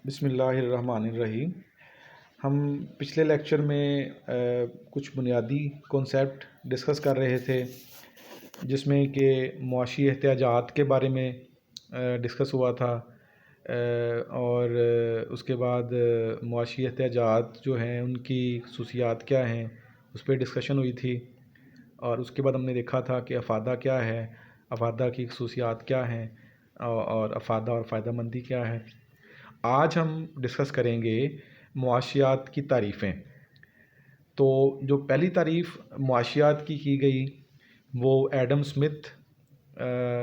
بسم اللہ الرحمن الرحیم۔ ہم پچھلے لیکچر میں کچھ بنیادی کانسیپٹ ڈسکس کر رہے تھے، جس میں کہ معاشی احتیاجات کے بارے میں ڈسکس ہوا تھا، اور اس کے بعد معاشی احتیاجات جو ہیں ان کی خصوصیات کیا ہیں اس پہ ڈسکشن ہوئی تھی، اور اس کے بعد ہم نے دیکھا تھا کہ افادہ کیا ہے، افادہ کی خصوصیات کیا ہیں، اور افادہ اور فائدہ مندی کیا ہے۔ آج ہم ڈسکس کریں گے معاشیات کی تعریفیں۔ تو جو پہلی تعریف معاشیات کی گئی وہ ایڈم سمتھ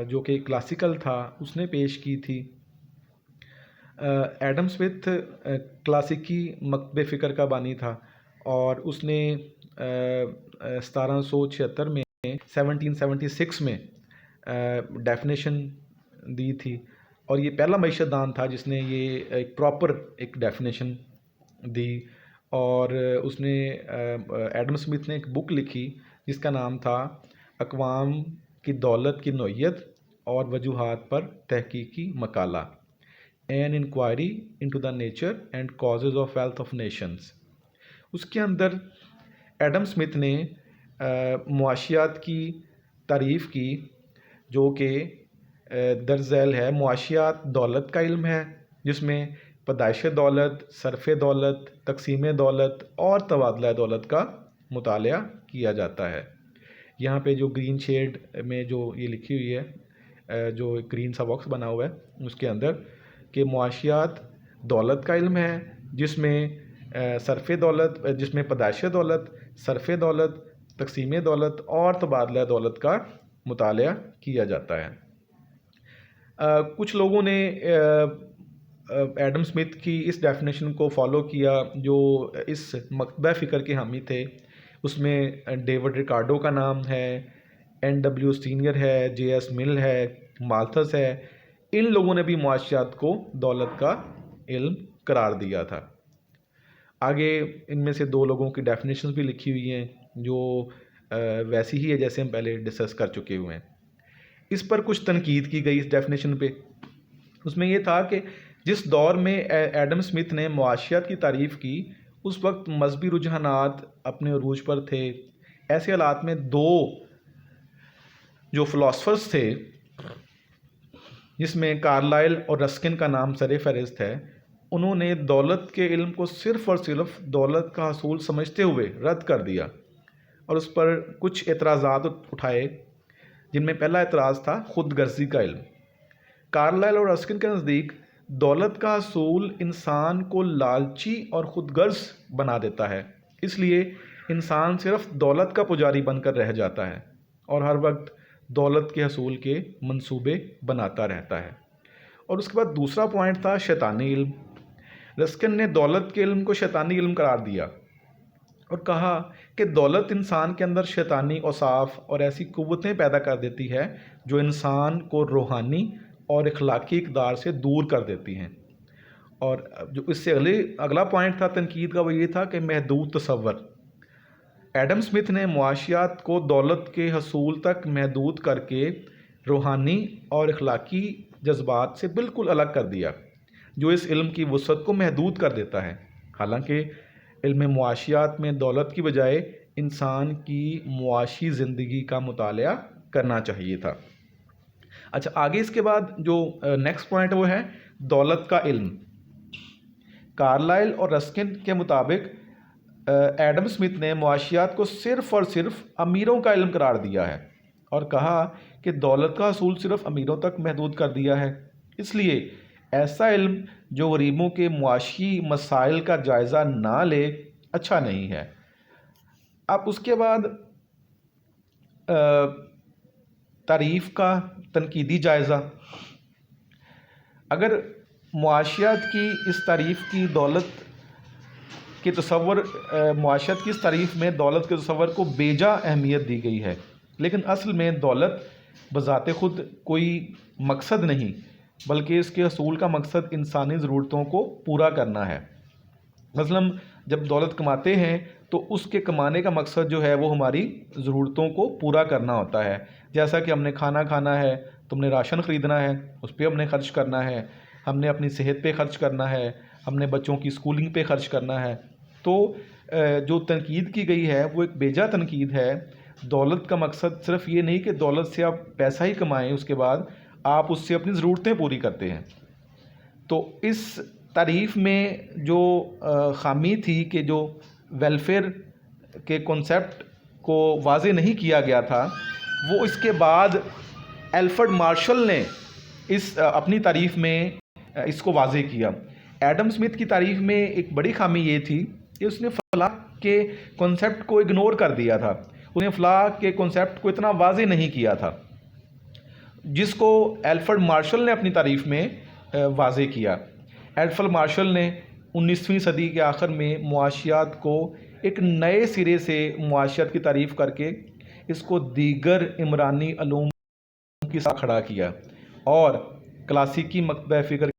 جو کہ کلاسیکل تھا اس نے پیش کی تھی۔ ایڈم سمتھ کلاسیکی مکتب فکر کا بانی تھا، اور اس نے 1776 میں 1776 میں ڈیفینیشن دی تھی، اور یہ پہلا معیشت دان تھا جس نے یہ ایک پراپر ایک ڈیفینیشن دی۔ اور اس نے ایڈم سمتھ نے ایک بک لکھی جس کا نام تھا اقوام کی دولت کی نوعیت اور وجوہات پر تحقیقی مقالہ، an inquiry into the nature and causes of wealth of nations. اس کے اندر ایڈم سمتھ نے معاشیات کی تعریف کی، جو کہ درج ذیل ہے: معاشیات دولت کا علم ہے جس میں پیدائش دولت، صرف دولت، تقسیم دولت اور تبادلہ دولت کا مطالعہ کیا جاتا ہے۔ یہاں پہ جو گرین شیڈ میں جو یہ لکھی ہوئی ہے، جو گرین سا باکس بنا ہوا ہے اس کے اندر، کہ معاشیات دولت کا علم ہے جس میں صرف دولت، جس میں پیدائش دولت، صرف دولت، تقسیم دولت اور تبادلہ دولت کا مطالعہ کیا جاتا ہے۔ کچھ لوگوں نے ایڈم سمتھ کی اس ڈیفینیشن کو فالو کیا جو اس مکتبہ فکر کے حامی تھے۔ اس میں ڈیوڈ ریکارڈو کا نام ہے، این ڈبلیو سینئر ہے، جے ایس مل ہے، مالتھس ہے۔ ان لوگوں نے بھی معاشیات کو دولت کا علم قرار دیا تھا۔ آگے ان میں سے دو لوگوں کی ڈیفینیشنز بھی لکھی ہوئی ہیں جو ویسی ہی ہے جیسے ہم پہلے ڈسکس کر چکے ہوئے ہیں۔ اس پر کچھ تنقید کی گئی اس ڈیفینیشن پہ۔ اس میں یہ تھا کہ جس دور میں ایڈم سمتھ نے معاشیات کی تعریف کی اس وقت مذہبی رجحانات اپنے عروج پر تھے۔ ایسے حالات میں دو جو فلاسفرز تھے، جس میں کارلائل اور رسکن کا نام سر فہرست ہے، انہوں نے دولت کے علم کو صرف اور صرف دولت کا حصول سمجھتے ہوئے رد کر دیا، اور اس پر کچھ اعتراضات اٹھائے، جن میں پہلا اعتراض تھا خود غرضی کا علم۔ کارلائل اور رسکن کے نزدیک دولت کا حصول انسان کو لالچی اور خود غرض بنا دیتا ہے، اس لیے انسان صرف دولت کا پجاری بن کر رہ جاتا ہے اور ہر وقت دولت کے حصول کے منصوبے بناتا رہتا ہے۔ اور اس کے بعد دوسرا پوائنٹ تھا شیطانی علم۔ رسکن نے دولت کے علم کو شیطانی علم قرار دیا اور کہا کہ دولت انسان کے اندر شیطانی اوصاف اور ایسی قوتیں پیدا کر دیتی ہے جو انسان کو روحانی اور اخلاقی اقدار سے دور کر دیتی ہیں۔ اور جو اس سے اگلا پوائنٹ تھا تنقید کا، وہ یہ تھا کہ محدود تصور۔ ایڈم سمتھ نے معاشیات کو دولت کے حصول تک محدود کر کے روحانی اور اخلاقی جذبات سے بالکل الگ کر دیا، جو اس علم کی وسعت کو محدود کر دیتا ہے۔ حالانکہ علم معاشیات میں دولت کی بجائے انسان کی معاشی زندگی کا مطالعہ کرنا چاہیے تھا۔ اچھا، آگے اس کے بعد جو نیکسٹ پوائنٹ وہ ہے دولت کا علم۔ کارلائل اور رسکن کے مطابق ایڈم سمتھ نے معاشیات کو صرف اور صرف امیروں کا علم قرار دیا ہے اور کہا کہ دولت کا حصول صرف امیروں تک محدود کر دیا ہے، اس لیے ایسا علم جو غریبوں کے معاشی مسائل کا جائزہ نہ لے اچھا نہیں ہے۔ اب اس کے بعد تعریف کا تنقیدی جائزہ۔ اگر معاشیات کی اس تعریف کی دولت کے تصور معاشیات کی اس تعریف میں دولت کے تصور کو بیجا اہمیت دی گئی ہے، لیکن اصل میں دولت بذات خود کوئی مقصد نہیں، بلکہ اس کے حصول کا مقصد انسانی ضرورتوں کو پورا کرنا ہے۔ مثلاً جب دولت کماتے ہیں تو اس کے کمانے کا مقصد جو ہے وہ ہماری ضرورتوں کو پورا کرنا ہوتا ہے، جیسا کہ ہم نے کھانا کھانا ہے تو ہم نے راشن خریدنا ہے، اس پہ ہم نے خرچ کرنا ہے، ہم نے اپنی صحت پہ خرچ کرنا ہے، ہم نے بچوں کی اسکولنگ پہ خرچ کرنا ہے. تو جو تنقید کی گئی ہے وہ ایک بیجا تنقید ہے. دولت کا مقصد صرف یہ نہیں کہ دولت سے آپ پیسہ ہی کمائیں، اس کے بعد آپ اس سے اپنی ضرورتیں پوری کرتے ہیں. تو اس تعریف میں جو خامی تھی کہ جو ویلفیئر کے کنسیپٹ کو واضح نہیں کیا گیا تھا، وہ اس کے بعد الفریڈ مارشل نے اپنی تعریف میں اس کو واضح کیا. ایڈم اسمتھ کی تعریف میں ایک بڑی خامی یہ تھی کہ اس نے فلاح کے کنسیپٹ کو اگنور کر دیا تھا. اس نے فلاح کے کنسیپٹ کو اتنا واضح نہیں کیا تھا جس کو الفریڈ مارشل نے اپنی تعریف میں واضح کیا. الفریڈ مارشل نے 19ویں صدی کے آخر میں معاشیات کو ایک نئے سرے سے معاشیات کی تعریف کر کے اس کو دیگر عمرانی علوم کے ساتھ کھڑا کیا، اور کلاسیکی مکتبہ فکر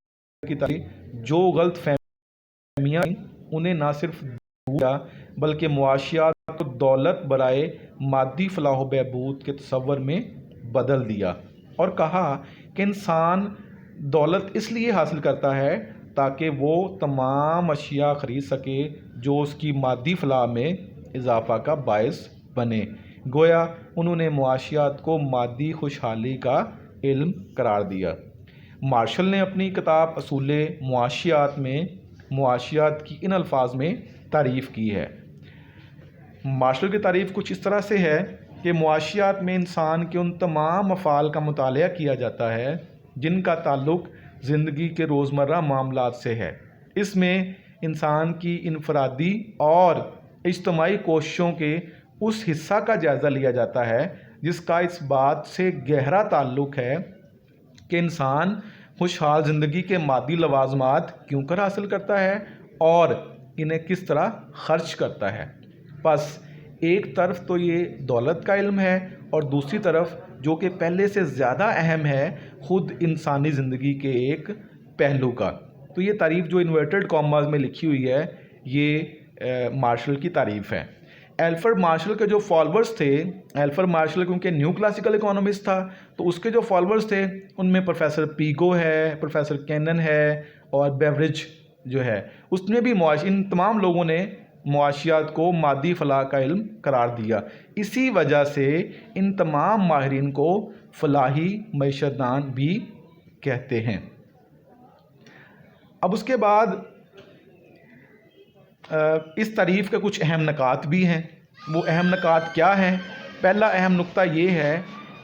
کی تعریف جو غلط فہمیاں انہیں نہ صرف دور کیا بلکہ معاشیات کو دولت برائے مادی فلاح و بہبود کے تصور میں بدل دیا، اور کہا کہ انسان دولت اس لیے حاصل کرتا ہے تاکہ وہ تمام اشیاء خرید سکے جو اس کی مادی فلاح میں اضافہ کا باعث بنے. گویا انہوں نے معاشیات کو مادی خوشحالی کا علم قرار دیا. مارشل نے اپنی کتاب اصول معاشیات میں معاشیات کی ان الفاظ میں تعریف کی ہے. مارشل کی تعریف کچھ اس طرح سے ہے کہ معاشیات میں انسان کے ان تمام افعال کا مطالعہ کیا جاتا ہے جن کا تعلق زندگی کے روزمرہ معاملات سے ہے. اس میں انسان کی انفرادی اور اجتماعی کوششوں کے اس حصہ کا جائزہ لیا جاتا ہے جس کا اس بات سے گہرا تعلق ہے کہ انسان خوشحال زندگی کے مادی لوازمات کیوں کر حاصل کرتا ہے اور انہیں کس طرح خرچ کرتا ہے. بس ایک طرف تو یہ دولت کا علم ہے اور دوسری طرف جو کہ پہلے سے زیادہ اہم ہے خود انسانی زندگی کے ایک پہلو کا. تو یہ تعریف جو انورٹڈ کاماز میں لکھی ہوئی ہے یہ مارشل کی تعریف ہے. الفریڈ مارشل کے جو فالورز تھے، الفریڈ مارشل کیونکہ نیو کلاسیکل اکانومسٹ تھا تو اس کے جو فالورز تھے ان میں پروفیسر پیگو ہے، پروفیسر کینن ہے اور بیوریج جو ہے. اس نے بھی ان تمام لوگوں نے معاشیات کو مادی فلاح کا علم قرار دیا. اسی وجہ سے ان تمام ماہرین کو فلاحی معیشت دان بھی کہتے ہیں. اب اس کے بعد اس تعریف کے کچھ اہم نکات بھی ہیں. وہ اہم نکات کیا ہیں؟ پہلا اہم نقطہ یہ ہے،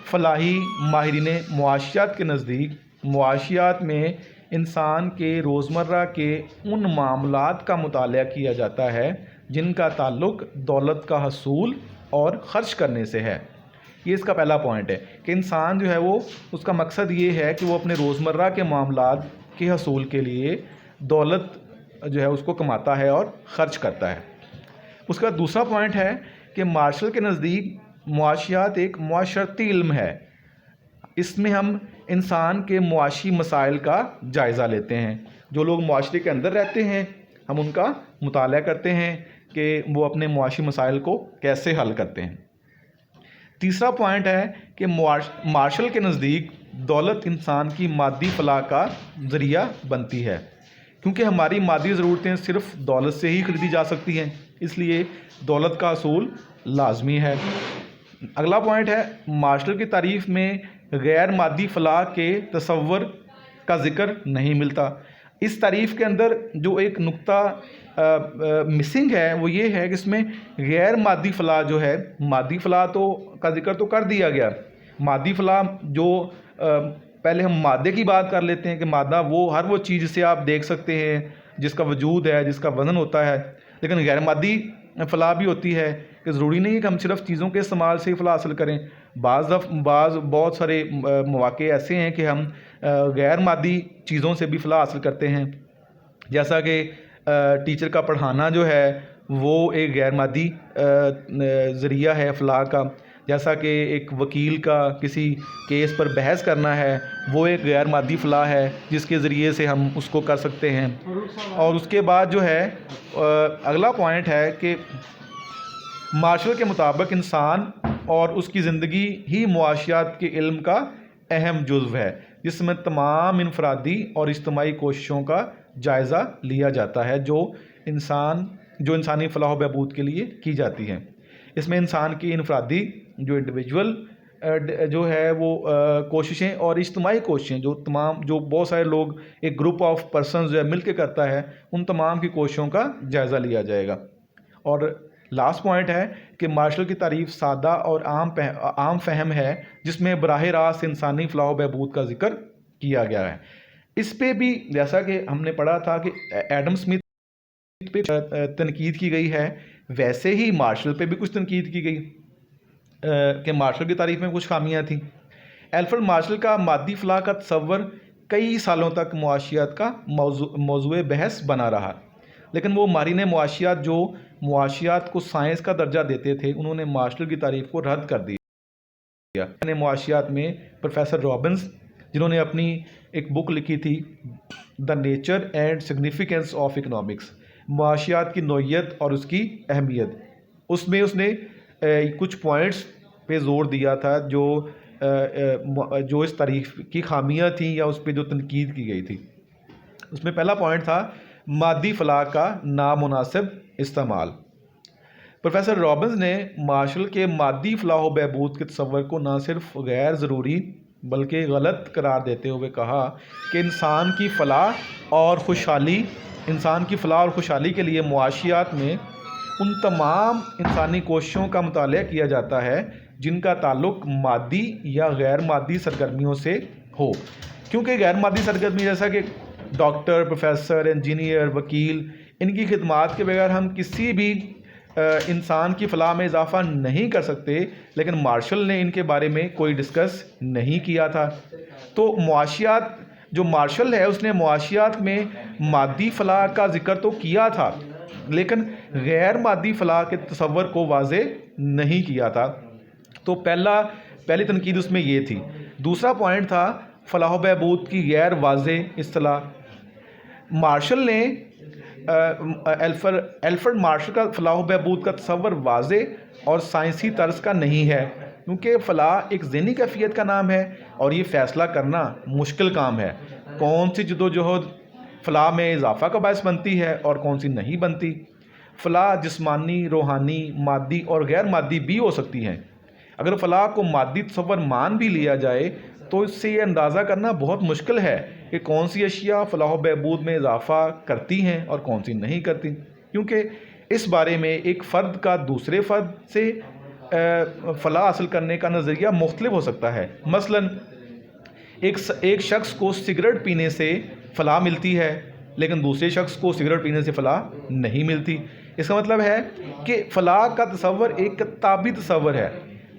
فلاحی ماہرین معاشیات کے نزدیک معاشیات میں انسان کے روزمرہ کے ان معاملات کا مطالعہ کیا جاتا ہے جن کا تعلق دولت کا حصول اور خرچ کرنے سے ہے. یہ اس کا پہلا پوائنٹ ہے کہ انسان جو ہے وہ اس کا مقصد یہ ہے کہ وہ اپنے روزمرہ کے معاملات کے حصول کے لیے دولت جو ہے اس کو کماتا ہے اور خرچ کرتا ہے. اس کا دوسرا پوائنٹ ہے کہ مارشل کے نزدیک معاشیات ایک معاشرتی علم ہے. اس میں ہم انسان کے معاشی مسائل کا جائزہ لیتے ہیں. جو لوگ معاشرے کے اندر رہتے ہیں ہم ان کا مطالعہ کرتے ہیں کہ وہ اپنے معاشی مسائل کو کیسے حل کرتے ہیں. تیسرا پوائنٹ ہے کہ مارشل کے نزدیک دولت انسان کی مادی فلاح کا ذریعہ بنتی ہے کیونکہ ہماری مادی ضرورتیں صرف دولت سے ہی خریدی جا سکتی ہیں، اس لیے دولت کا حصول لازمی ہے. اگلا پوائنٹ ہے، مارشل کی تعریف میں غیر مادی فلاح کے تصور کا ذکر نہیں ملتا. اس تعریف کے اندر جو ایک نقطہ مسنگ ہے وہ یہ ہے کہ اس میں غیر مادی فلاح جو ہے، مادی فلاح تو کا ذکر تو کر دیا گیا. مادی فلاح جو پہلے ہم مادے کی بات کر لیتے ہیں کہ مادہ ہر وہ چیز جسے آپ دیکھ سکتے ہیں، جس کا وجود ہے، جس کا وزن ہوتا ہے. لیکن غیر مادی فلاح بھی ہوتی ہے کہ ضروری نہیں ہے کہ ہم صرف چیزوں کے استعمال سے ہی فلاح حاصل کریں. بہت سارے مواقع ایسے ہیں کہ ہم غیر مادی چیزوں سے بھی فلاح حاصل کرتے ہیں، جیسا کہ ٹیچر کا پڑھانا جو ہے وہ ایک غیر مادی ذریعہ ہے فلاح کا. جیسا کہ ایک وکیل کا کسی کیس پر بحث کرنا ہے وہ ایک غیر مادی فلاح ہے جس کے ذریعے سے ہم اس کو کر سکتے ہیں. اور اس کے بعد جو ہے اگلا پوائنٹ ہے کہ مارشل کے مطابق انسان اور اس کی زندگی ہی معاشیات کے علم کا اہم جزو ہے. جس میں تمام انفرادی اور اجتماعی کوششوں کا جائزہ لیا جاتا ہے جو انسانی فلاح و بہبود کے لیے کی جاتی ہیں۔ اس میں انسان کی انفرادی جو انڈیویجول جو ہے وہ کوششیں اور اجتماعی کوششیں جو بہت سارے لوگ ایک گروپ آف پرسنز جو ہے مل کے کرتا ہے، ان تمام کی کوششوں کا جائزہ لیا جائے گا۔ اور لاسٹ پوائنٹ ہے کہ مارشل کی تعریف سادہ اور عام فہم ہے، جس میں براہ راست انسانی فلاح و بہبود کا ذکر کیا گیا ہے۔ اس پہ بھی جیسا کہ ہم نے پڑھا تھا کہ ایڈم اسمتھ پہ تنقید کی گئی ہے، ویسے ہی مارشل پہ بھی کچھ تنقید کی گئی کہ مارشل کی تعریف میں کچھ خامیاں تھیں۔ الفریڈ مارشل کا مادی فلاح کا تصور کئی سالوں تک معاشیات کا موضوع بحث بنا رہا، لیکن وہ ماہرین معاشیات جو معاشیات کو سائنس کا درجہ دیتے تھے، انہوں نے مارشل کی تعریف کو رد کر دیا۔ معاشیات میں پروفیسر رابنز، جنہوں نے اپنی ایک بک لکھی تھی دا nature and significance of economics, معاشیات کی نوعیت اور اس کی اہمیت، اس میں اس نے کچھ پوائنٹس پہ زور دیا تھا جو اس تعریف کی خامیاں تھیں یا اس پہ جو تنقید کی گئی تھی۔ اس میں پہلا پوائنٹ تھا مادی فلاح کا نامناسب استعمال۔ پروفیسر رابنز نے مارشل کے مادی فلاح و بہبود کے تصور کو نہ صرف غیر ضروری بلکہ غلط قرار دیتے ہوئے کہا کہ انسان کی فلاح اور خوشحالی کے لیے معاشیات میں ان تمام انسانی کوششوں کا مطالعہ کیا جاتا ہے جن کا تعلق مادی یا غیر مادی سرگرمیوں سے ہو، کیونکہ غیر مادی سرگرمی جیسا کہ ڈاکٹر، پروفیسر، انجینئر، وکیل، ان کی خدمات کے بغیر ہم کسی بھی انسان کی فلاح میں اضافہ نہیں کر سکتے، لیکن مارشل نے ان کے بارے میں کوئی ڈسکس نہیں کیا تھا۔ تو جو مارشل ہے اس نے معاشیات میں مادی فلاح کا ذکر تو کیا تھا، لیکن غیر مادی فلاح کے تصور کو واضح نہیں کیا تھا۔ تو پہلی تنقید اس میں یہ تھی۔ دوسرا پوائنٹ تھا فلاح و بہبود کی غیر واضح اصطلاح۔ مارشل نے الفریڈ مارشل کا فلاح و بہبود کا تصور واضح اور سائنسی طرز کا نہیں ہے، کیونکہ فلاح ایک ذہنی کیفیت کا نام ہے اور یہ فیصلہ کرنا مشکل کام ہے کون سی جدوجہد فلاح میں اضافہ کا باعث بنتی ہے اور کون سی نہیں بنتی۔ فلاح جسمانی، روحانی، مادی اور غیر مادی بھی ہو سکتی ہیں۔ اگر فلاح کو مادی تصور مان بھی لیا جائے تو اس سے یہ اندازہ کرنا بہت مشکل ہے کہ کون سی اشیاء فلاح و بہبود میں اضافہ کرتی ہیں اور کون سی نہیں کرتی، کیونکہ اس بارے میں ایک فرد کا دوسرے فرد سے فلاح حاصل کرنے کا نظریہ مختلف ہو سکتا ہے۔ مثلا ایک شخص کو سگریٹ پینے سے فلاح ملتی ہے، لیکن دوسرے شخص کو سگریٹ پینے سے فلاح نہیں ملتی۔ اس کا مطلب ہے کہ فلاح کا تصور ایک کتابی تصور ہے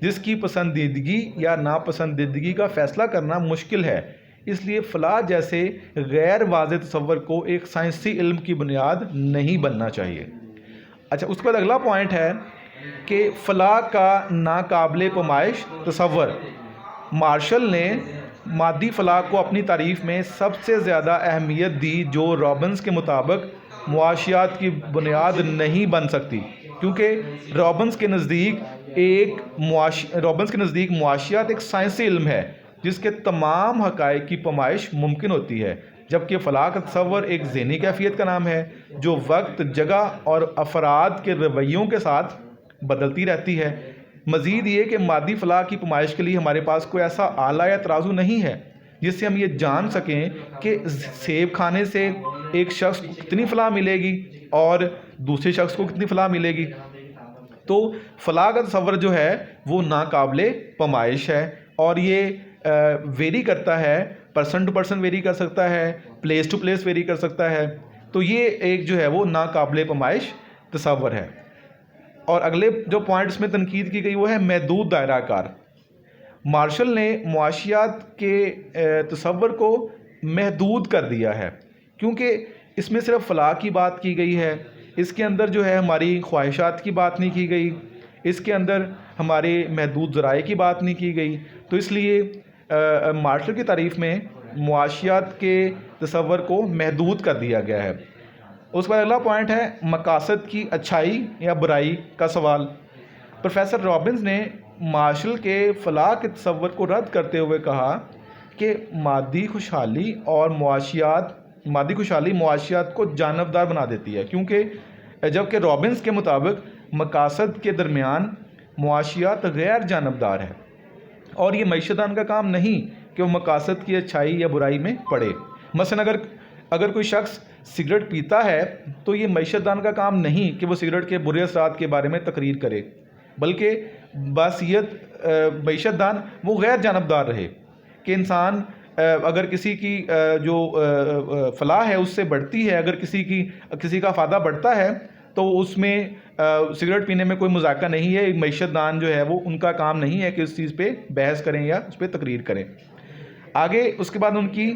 جس کی پسندیدگی یا ناپسندیدگی کا فیصلہ کرنا مشکل ہے، اس لیے فلاح جیسے غیر واضح تصور کو ایک سائنسی علم کی بنیاد نہیں بننا چاہیے۔ اچھا، اس کے بعد اگلا پوائنٹ ہے کہ فلاح کا ناقابل پیمائش تصور۔ مارشل نے مادی فلاح کو اپنی تعریف میں سب سے زیادہ اہمیت دی، جو رابنز کے مطابق معاشیات کی بنیاد نہیں بن سکتی، کیونکہ رابنز کے نزدیک معاشیات ایک سائنسی علم ہے جس کے تمام حقائق کی پیمائش ممکن ہوتی ہے، جبکہ فلاح کا تصور ایک ذہنی کیفیت کا نام ہے جو وقت، جگہ اور افراد کے رویوں کے ساتھ بدلتی رہتی ہے۔ مزید یہ کہ مادی فلاح کی پیمائش کے لیے ہمارے پاس کوئی ایسا آلہ یا ترازو نہیں ہے جس سے ہم یہ جان سکیں کہ سیب کھانے سے ایک شخص کو کتنی فلاح ملے گی اور دوسرے شخص کو کتنی فلاح ملے گی۔ تو فلاح کا تصور جو ہے وہ ناقابل پیمائش ہے اور یہ ویری کرتا ہے، پرسن ٹو پرسن ویری کر سکتا ہے، پلیس ٹو پلیس ویری کر سکتا ہے۔ تو یہ ایک جو ہے وہ ناقابل پیمائش تصور ہے۔ اور اگلے جو پوائنٹ اس میں تنقید کی گئی وہ ہے محدود دائرہ کار۔ مارشل نے معاشیات کے تصور کو محدود کر دیا ہے، کیونکہ اس میں صرف فلاح کی بات کی گئی ہے، اس کے اندر جو ہے ہماری خواہشات کی بات نہیں کی گئی، اس کے اندر ہمارے محدود ذرائع کی بات نہیں کی گئی۔ تو اس لیے مارشل کی تعریف میں معاشیات کے تصور کو محدود کر دیا گیا ہے۔ اس کا اگلا پوائنٹ ہے مقاصد کی اچھائی یا برائی کا سوال۔ پروفیسر رابنز نے مارشل کے فلاح کے تصور کو رد کرتے ہوئے کہا کہ مادی خوشحالی معاشیات کو جانبدار بنا دیتی ہے، کیونکہ جبکہ رابنس کے مطابق مقاصد کے درمیان معاشیات غیر جانبدار ہے، اور یہ معیشت دان کا کام نہیں کہ وہ مقاصد کی اچھائی یا برائی میں پڑے۔ مثلا اگر کوئی شخص سگریٹ پیتا ہے تو یہ معیشت دان کا کام نہیں کہ وہ سگریٹ کے برے اثرات کے بارے میں تقریر کرے، بلکہ بحیثیت معیشت دان وہ غیر جانبدار رہے کہ انسان اگر کسی کی جو فلاح ہے اس سے بڑھتی ہے، اگر کسی کا فائدہ بڑھتا ہے تو اس میں سگریٹ پینے میں کوئی مذاکرہ نہیں ہے۔ معیشت دان جو ہے وہ ان کا کام نہیں ہے کہ اس چیز پہ بحث کریں یا اس پہ تقریر کریں۔ آگے اس کے بعد ان کی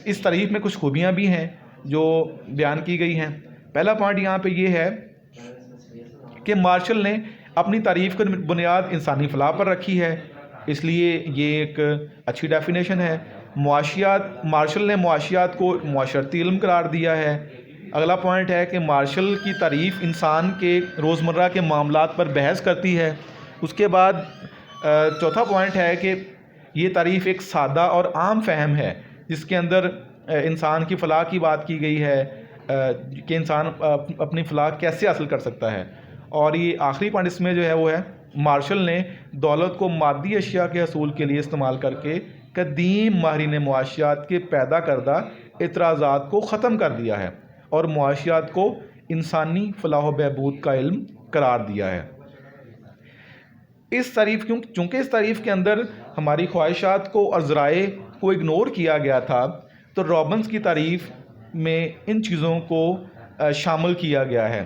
اس تعریف میں کچھ خوبیاں بھی ہیں جو بیان کی گئی ہیں۔ پہلا پوائنٹ یہاں پہ یہ ہے کہ مارشل نے اپنی تعریف کی بنیاد انسانی فلاح پر رکھی ہے، اس لیے یہ ایک اچھی ڈیفینیشن ہے۔ مارشل نے معاشیات کو معاشرتی علم قرار دیا ہے۔ اگلا پوائنٹ ہے کہ مارشل کی تعریف انسان کے روزمرہ کے معاملات پر بحث کرتی ہے۔ اس کے بعد چوتھا پوائنٹ ہے کہ یہ تعریف ایک سادہ اور عام فہم ہے جس کے اندر انسان کی فلاح کی بات کی گئی ہے کہ انسان اپنی فلاح کیسے حاصل کر سکتا ہے۔ اور یہ آخری پوائنٹ اس میں جو ہے وہ ہے مارشل نے دولت کو مادی اشیاء کے حصول کے لیے استعمال کر کے قدیم ماہرین معاشیات کے پیدا کردہ اعتراضات کو ختم کر دیا ہے اور معاشیات کو انسانی فلاح و بہبود کا علم قرار دیا ہے۔ چونکہ اس تعریف کے اندر ہماری خواہشات کو اور ذرائع کو اگنور کیا گیا تھا، تو رابنس کی تعریف میں ان چیزوں کو شامل کیا گیا ہے۔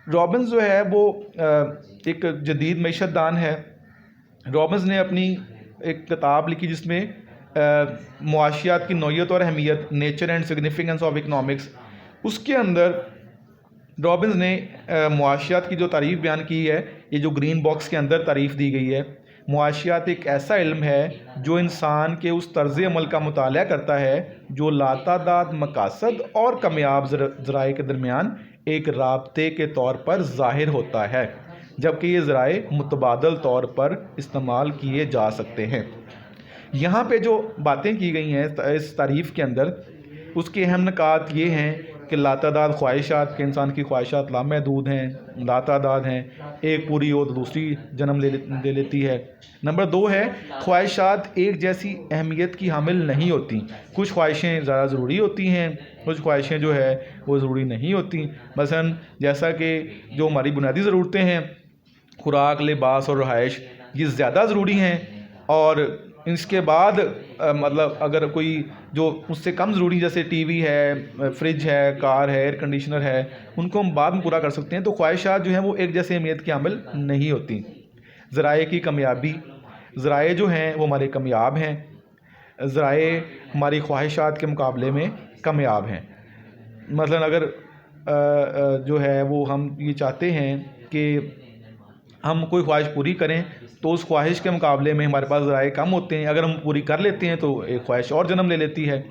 رابنس جو ہے وہ ایک جدید معیشت دان ہے۔ رابنس نے اپنی ایک کتاب لکھی جس میں معاشیات کی نوعیت اور اہمیت، nature and significance of economics, اس کے اندر رابنس نے معاشیات کی جو تعریف بیان کی ہے، یہ جو گرین باکس کے اندر تعریف دی گئی ہے، معاشیات ایک ایسا علم ہے جو انسان کے اس طرز عمل کا مطالعہ کرتا ہے جو لاتعداد مقاصد اور کامیاب ذرائع کے درمیان ایک رابطے کے طور پر ظاہر ہوتا ہے، جبکہ یہ ذرائع متبادل طور پر استعمال کیے جا سکتے ہیں۔ یہاں پہ جو باتیں کی گئی ہیں اس تعریف کے اندر، اس کے اہم نکات یہ ہیں کہ لاتعداد خواہشات، کہ انسان کی خواہشات لامحدود ہیں، لاتعداد ہیں، ایک پوری ہو تو دوسری جنم لے لیتی ہے۔ نمبر 2 ہے خواہشات ایک جیسی اہمیت کی حامل نہیں ہوتی، کچھ خواہشیں زیادہ ضروری ہوتی ہیں، کچھ خواہشیں جو ہے وہ ضروری نہیں ہوتی۔ مثلا جیسا کہ جو ہماری بنیادی ضرورتیں ہیں، خوراک، لباس اور رہائش، یہ زیادہ ضروری ہیں، اور اس کے بعد مطلب اگر کوئی جو اس سے کم ضروری جیسے ٹی وی ہے، فریج ہے، کار ہے، ایئر کنڈیشنر ہے، ان کو ہم بعد میں پورا کر سکتے ہیں۔ تو خواہشات جو ہیں وہ ایک جیسے اہمیت کی حامل نہیں ہوتی۔ ذرائع کی کمیابی، ذرائع جو ہیں وہ ہمارے کمیاب ہیں، ذرائع ہماری خواہشات کے مقابلے میں کمیاب ہیں۔ مثلا اگر جو ہے وہ ہم یہ چاہتے ہیں کہ ہم کوئی خواہش پوری کریں تو اس خواہش کے مقابلے میں ہمارے پاس ذرائع کم ہوتے ہیں، اگر ہم پوری کر لیتے ہیں تو ایک خواہش اور جنم لے لیتی ہے۔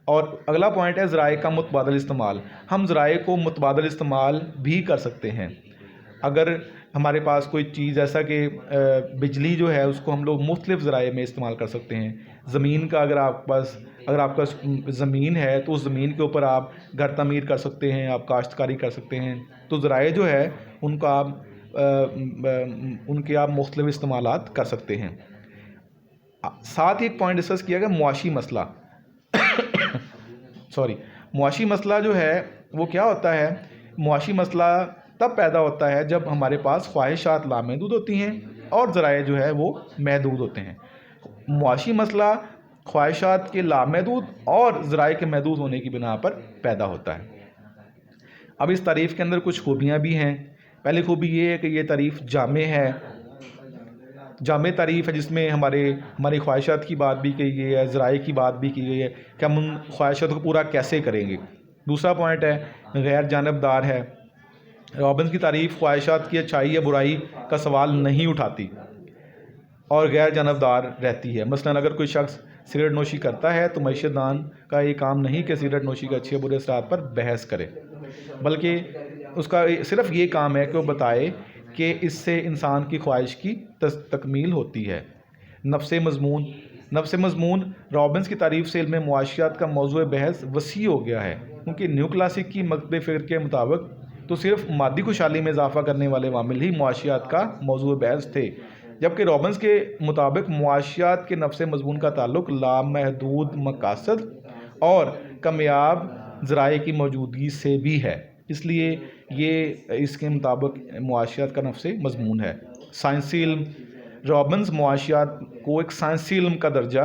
اور اگلا پوائنٹ ہے ذرائع کا متبادل استعمال۔ ہم ذرائع کو متبادل استعمال بھی کر سکتے ہیں۔ اگر ہمارے پاس کوئی چیز جیسا کہ بجلی جو ہے اس کو ہم لوگ مختلف ذرائع میں استعمال کر سکتے ہیں۔ زمین کا اگر آپ کا زمین ہے تو اس زمین کے اوپر آپ گھر تعمیر کر سکتے ہیں، آپ کاشتکاری کر سکتے ہیں۔ تو ذرائع جو ہے ان کے آپ مختلف استعمالات کر سکتے ہیں۔ ساتھ ہی ایک پوائنٹ ڈسکس کیا گیا معاشی مسئلہ معاشی مسئلہ جو ہے وہ کیا ہوتا ہے؟ معاشی مسئلہ تب پیدا ہوتا ہے جب ہمارے پاس خواہشات لامحدود ہوتی ہیں اور ذرائع جو ہے وہ محدود ہوتے ہیں۔ معاشی مسئلہ خواہشات کے لامحدود اور ذرائع کے محدود ہونے کی بنا پر پیدا ہوتا ہے۔ اب اس تعریف کے اندر کچھ خوبیاں بھی ہیں۔ پہلی خوبی یہ ہے کہ یہ تعریف جامع ہے، جامع تعریف ہے جس میں ہماری خواہشات کی بات بھی کی گئی ہے، ذرائع کی بات بھی کی گئی ہے کہ ہم ان خواہشات کو پورا کیسے کریں گے۔ دوسرا پوائنٹ ہے غیر جانبدار ہے۔ رابنس کی تعریف خواہشات کی اچھائی یا برائی کا سوال نہیں اٹھاتی اور غیر جانبدار رہتی ہے۔ مثلا اگر کوئی شخص سگریٹ نوشی کرتا ہے تو معیشت دان کا یہ کام نہیں کہ سگریٹ نوشی کے اچھے برے اثرات پر بحث کرے، بلکہ اس کا صرف یہ کام ہے کہ وہ بتائے کہ اس سے انسان کی خواہش کی تکمیل ہوتی ہے۔ نفس مضمون رابنس کی تعریف سے علم معاشیات کا موضوع بحث وسیع ہو گیا ہے، کیونکہ نیو کلاسک کی مکتب فکر کے مطابق تو صرف مادی خوشحالی میں اضافہ کرنے والے عوامل ہی معاشیات کا موضوع بحث تھے، جبکہ رابنس کے مطابق معاشیات کے نفس مضمون کا تعلق لامحدود مقاصد اور کمیاب ذرائع کی موجودگی سے بھی ہے، اس لیے یہ اس کے مطابق معاشیات کا نفس مضمون ہے۔ سائنسی علم رابنس معاشیات کو ایک سائنسی علم کا درجہ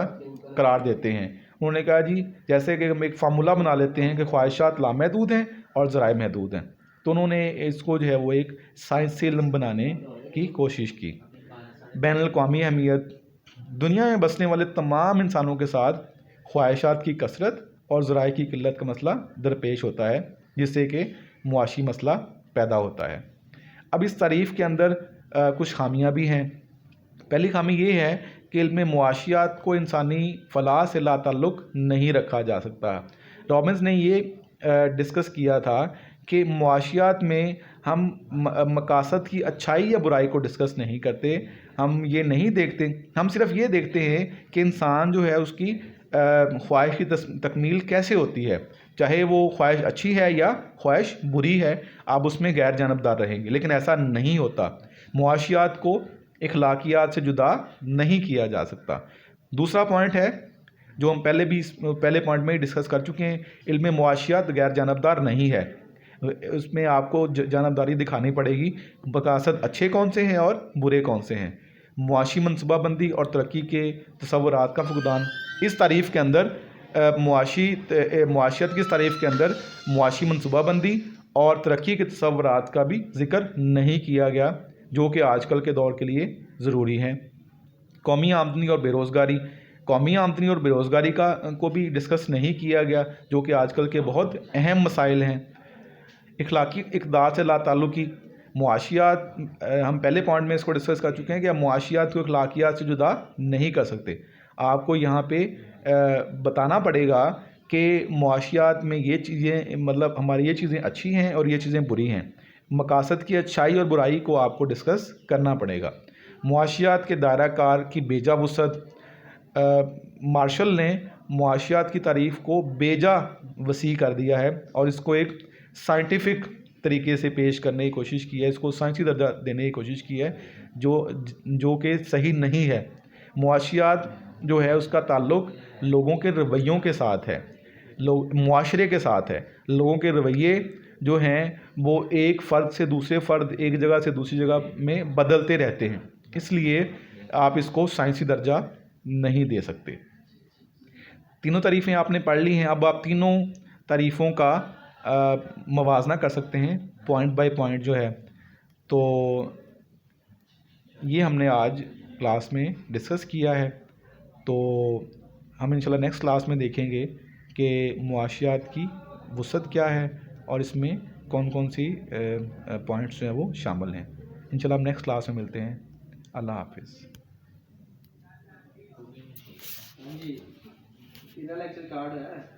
قرار دیتے ہیں۔ انہوں نے کہا جی جیسے کہ ہم ایک فارمولہ بنا لیتے ہیں کہ خواہشات لامحدود ہیں اور ذرائع محدود ہیں، تو انہوں نے اس کو جو ہے وہ ایک سائنسی علم بنانے کی کوشش کی۔ بین الاقوامی اہمیت دنیا میں بسنے والے تمام انسانوں کے ساتھ خواہشات کی کثرت اور ذرائع کی قلت کا مسئلہ درپیش ہوتا ہے، جس سے کہ معاشی مسئلہ پیدا ہوتا ہے۔ اب اس تعریف کے اندر کچھ خامیاں بھی ہیں۔ پہلی خامی یہ ہے کہ علم معاشیات کو انسانی فلاح سے لا تعلق نہیں رکھا جا سکتا۔ رابنس نے یہ ڈسکس کیا تھا کہ معاشیات میں ہم مقاصد کی اچھائی یا برائی کو ڈسکس نہیں کرتے، ہم یہ نہیں دیکھتے، ہم صرف یہ دیکھتے ہیں کہ انسان جو ہے اس کی خواہش کی تکمیل کیسے ہوتی ہے، چاہے وہ خواہش اچھی ہے یا خواہش بری ہے، آپ اس میں غیر جانبدار رہیں گے، لیکن ایسا نہیں ہوتا۔ معاشیات کو اخلاقیات سے جدا نہیں کیا جا سکتا۔ دوسرا پوائنٹ ہے جو ہم پہلے پوائنٹ میں ہی ڈسکس کر چکے ہیں، علم معاشیات غیر جانبدار نہیں ہے، اس میں آپ کو جانبداری دکھانی پڑے گی، مقاصد اچھے کون سے ہیں اور برے کون سے ہیں۔ معاشی منصوبہ بندی اور ترقی کے تصورات کا فقدان، اس تعریف کے اندر معاشیت کی اس تعریف کے اندر معاشی منصوبہ بندی اور ترقی کے تصورات کا بھی ذکر نہیں کیا گیا، جو کہ آج کل کے دور کے لیے ضروری ہیں۔ قومی آمدنی اور بے روزگاری کو بھی ڈسکس نہیں کیا گیا، جو کہ آج کل کے بہت اہم مسائل ہیں۔ اخلاقی اقدار سے لا تعلقی معاشیات، ہم پہلے پوائنٹ میں اس کو ڈسکس کر چکے ہیں کہ ہم معاشیات کو اخلاقیات سے جدا نہیں کر سکتے۔ آپ کو یہاں پہ بتانا پڑے گا کہ معاشیات میں یہ چیزیں مطلب ہماری یہ چیزیں اچھی ہیں اور یہ چیزیں بری ہیں، مقاصد کی اچھائی اور برائی کو آپ کو ڈسکس کرنا پڑے گا۔ معاشیات کے دائرہ کار کی بیجا وسعت، مارشل نے معاشیات کی تعریف کو بیجا وسیع کر دیا ہے اور اس کو ایک سائنٹیفک طریقے سے پیش کرنے کی کوشش کی ہے، اس کو سائنسی درجہ دینے کی کوشش کی ہے، جو کہ صحیح نہیں ہے۔ معاشیات جو ہے اس کا تعلق لوگوں کے رویوں کے ساتھ ہے، معاشرے کے ساتھ ہے۔ لوگوں کے رویے جو ہیں وہ ایک فرد سے دوسرے فرد، ایک جگہ سے دوسری جگہ میں بدلتے رہتے ہیں، اس لیے آپ اس کو سائنسی درجہ نہیں دے سکتے۔ تینوں تعریفیں آپ نے پڑھ لی ہیں، اب آپ تینوں تعریفوں کا موازنہ کر سکتے ہیں پوائنٹ بائی پوائنٹ جو ہے۔ تو یہ ہم نے آج کلاس میں ڈسکس کیا ہے، تو ہم انشاءاللہ نیکسٹ کلاس میں دیکھیں گے کہ معاشیات کی وسعت کیا ہے اور اس میں کون کون سی پوائنٹس جو ہیں وہ شامل ہیں۔ انشاءاللہ ہم نیکسٹ کلاس میں ملتے ہیں۔ اللہ حافظ۔ جی لیکچر کارڈ ہے۔